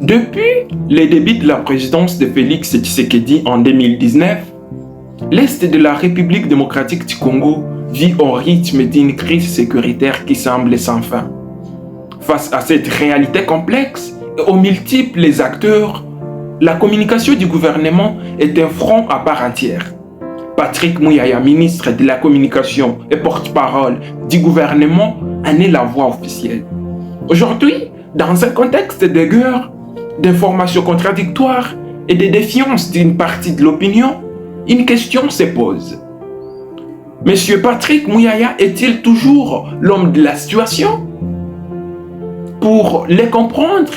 Depuis les débuts de la présidence de Félix Tshisekedi en 2019, l'Est de la République démocratique du Congo vit au rythme d'une crise sécuritaire qui semble sans fin. Face à cette réalité complexe et aux multiples acteurs, la communication du gouvernement est un front à part entière. Patrick Muyaya, ministre de la Communication et porte-parole du gouvernement, en est la voix officielle. Aujourd'hui, dans un contexte de guerre, d'informations contradictoires et de défiance d'une partie de l'opinion, une question se pose. Monsieur Patrick Muyaya est-il toujours l'homme de la situation? Pour les comprendre,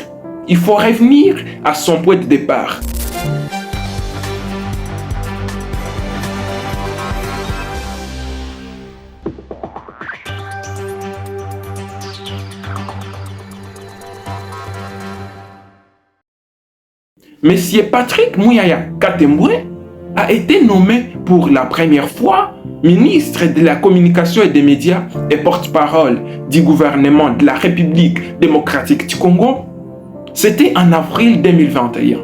il faut revenir à son point de départ. Monsieur Patrick Muyaya Katembwe a été nommé pour la première fois ministre de la Communication et des Médias et porte-parole du gouvernement de la République démocratique du Congo. C'était en avril 2021.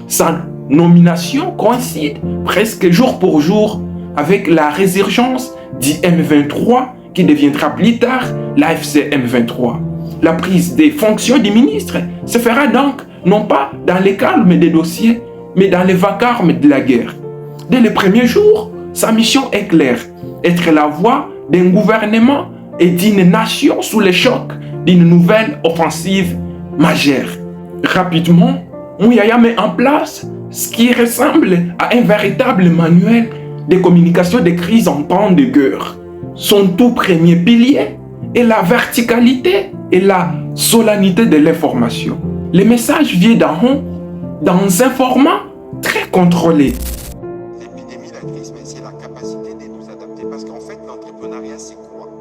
Sa nomination coïncide presque jour pour jour avec la résurgence du M23 qui deviendra plus tard l'AFC M23. La prise des fonctions du ministre se fera donc non pas dans le calme des dossiers, mais dans le vacarme de la guerre. Dès les premiers jours, sa mission est claire, être la voix d'un gouvernement et d'une nation sous le choc d'une nouvelle offensive majeure. Rapidement, Muyaya met en place ce qui ressemble à un véritable manuel de communication de crise en temps de guerre. Son tout premier pilier est la verticalité et la solennité de l'information. Le message vient d'en haut dans un format très contrôlé. L'épidémie, la crise, mais c'est la capacité de nous adapter. Parce qu'en fait, l'entrepreneuriat, c'est quoi?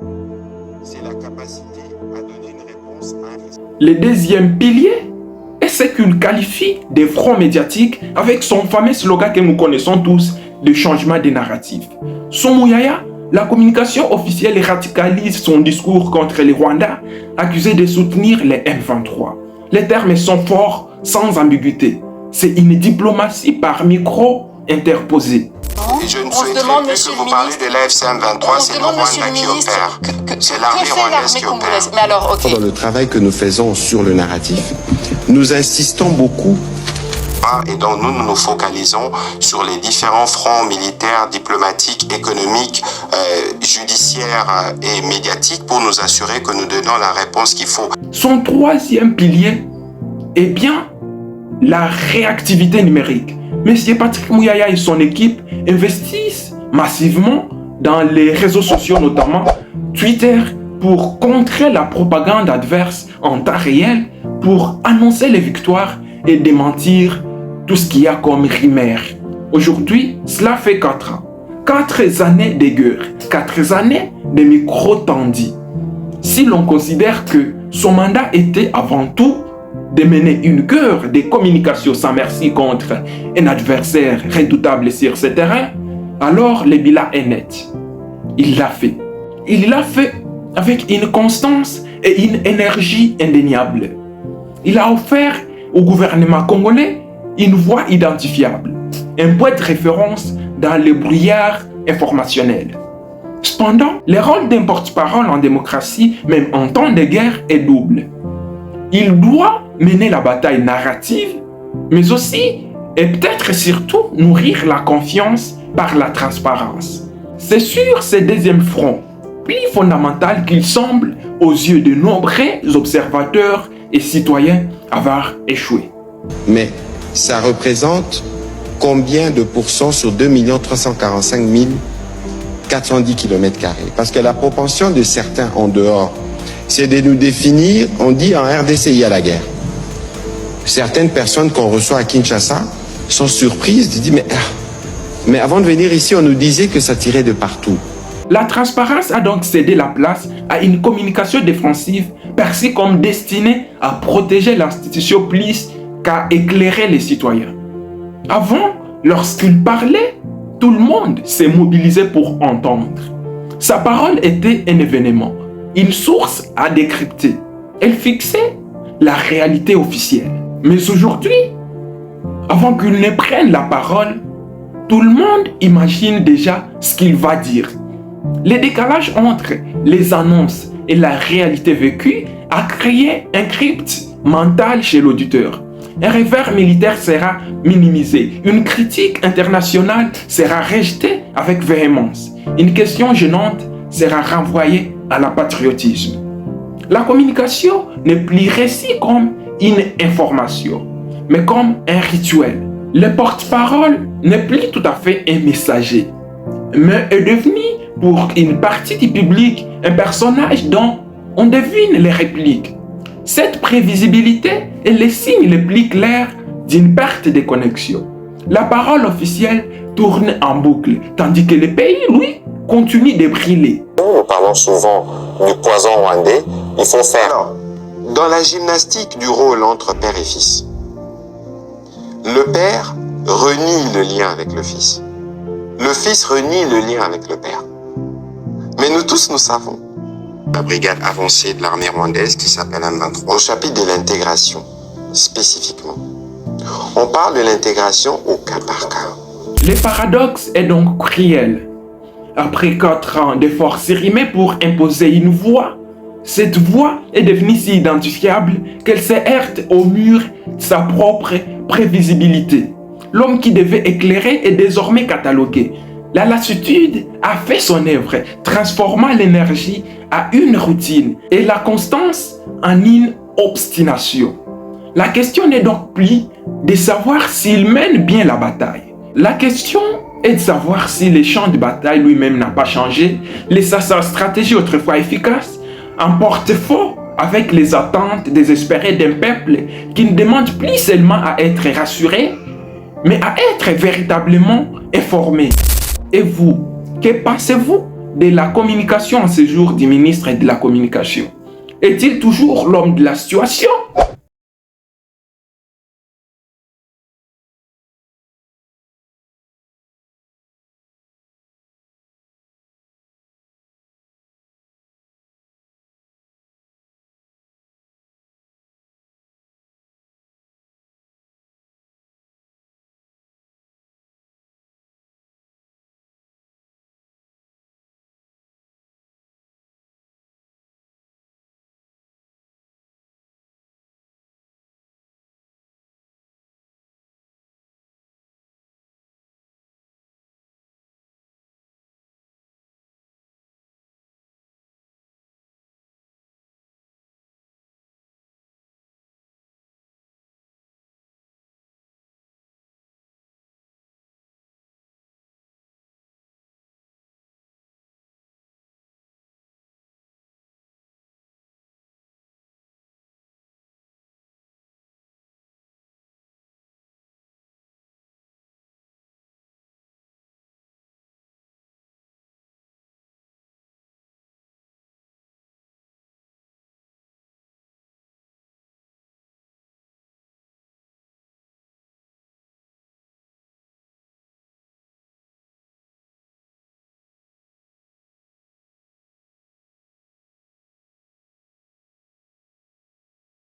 C'est la capacité à donner une réponse à un risque. Le deuxième pilier est ce qu'il qualifie de front médiatique avec son fameux slogan que nous connaissons tous de changement de narratif. Son Muyaya, la communication officielle radicalise son discours contre le Rwanda, accusé de soutenir les M23. Les termes sont forts, sans ambiguïté. C'est une diplomatie par micro interposée. Et je ne souhaiterais plus que vous parlez de l'AFC M23, c'est le Rwanda qui opère. C'est l'armée rwandaise qui opère. Mais alors, Dans le travail que nous faisons sur le narratif, nous insistons beaucoup. Et donc nous nous focalisons sur les différents fronts militaires, diplomatiques, économiques, judiciaires et médiatiques pour nous assurer que nous donnons la réponse qu'il faut. Son troisième pilier est bien la réactivité numérique. Monsieur Patrick Muyaya et son équipe investissent massivement dans les réseaux sociaux, notamment Twitter, pour contrer la propagande adverse en temps réel, pour annoncer les victoires et démentir tout ce qu'il y a comme rumeur. Aujourd'hui, cela fait 4 ans. 4 années de guerre, 4 années de micro tendus. Si l'on considère que son mandat était avant tout de mener une guerre de communication sans merci contre un adversaire redoutable sur ce terrain, alors le bilan est net. Il l'a fait. Il l'a fait avec une constance et une énergie indéniable. Il a offert au gouvernement congolais une voie identifiable, un point de référence dans le brouillard informationnel. Cependant, le rôle d'un porte-parole en démocratie, même en temps de guerre, est double. Il doit mener la bataille narrative, mais aussi, et peut-être surtout, nourrir la confiance par la transparence. C'est sur ce deuxième front, plus fondamental qu'il semble aux yeux de nombreux observateurs et citoyens avoir échoué. Mais ça représente combien de pourcents sur 2 345 410 km²? Parce que la propension de certains en dehors, c'est de nous définir, on dit en RDC il y a la guerre. Certaines personnes qu'on reçoit à Kinshasa sont surprises, ils disent mais avant de venir ici, on nous disait que ça tirait de partout. La transparence a donc cédé la place à une communication défensive perçue comme destinée à protéger l'institution plus qu'à éclairer les citoyens. Avant, lorsqu'il parlait, tout le monde s'est mobilisé pour entendre. Sa parole était un événement, une source à décrypter. Elle fixait la réalité officielle. Mais aujourd'hui, avant qu'il ne prenne la parole, tout le monde imagine déjà ce qu'il va dire. Le décalage entre les annonces et la réalité vécue a créé un crypte mental chez l'auditeur. Un revers militaire sera minimisé. Une critique internationale sera rejetée avec véhémence. Une question gênante sera renvoyée à la patriotisme. La communication n'est plus récit comme une information, mais comme un rituel. Le porte-parole n'est plus tout à fait un messager, mais est devenu pour une partie du public un personnage dont on devine les répliques. Cette prévisibilité est le signe le plus clair d'une perte de connexion. La parole officielle tourne en boucle, tandis que le pays, lui, continue de briller. Nous parlons souvent du poison rwandais. Il faut faire. Alors, dans la gymnastique du rôle entre père et fils, le père renie le lien avec le fils. Le fils renie le lien avec le père. Mais nous tous, nous savons. La brigade avancée de l'armée rwandaise qui s'appelle M23. Au chapitre de l'intégration, spécifiquement, on parle de l'intégration au cas par cas. Le paradoxe est donc cruel. Après 4 ans d'efforts sérimés pour imposer une voix, cette voix est devenue si identifiable qu'elle se heurte au mur de sa propre prévisibilité. L'homme qui devait éclairer est désormais catalogué. La lassitude a fait son œuvre, transformant l'énergie en une routine et la constance en une obstination. La question n'est donc plus de savoir s'il mène bien la bataille. La question est de savoir si le champ de bataille lui-même n'a pas changé, laissant sa stratégie autrefois efficace en porte-faux avec les attentes désespérées d'un peuple qui ne demande plus seulement à être rassuré, mais à être véritablement informé. Et vous, que pensez-vous de la communication en ce jour du ministre de la Communication? Est-il toujours l'homme de la situation?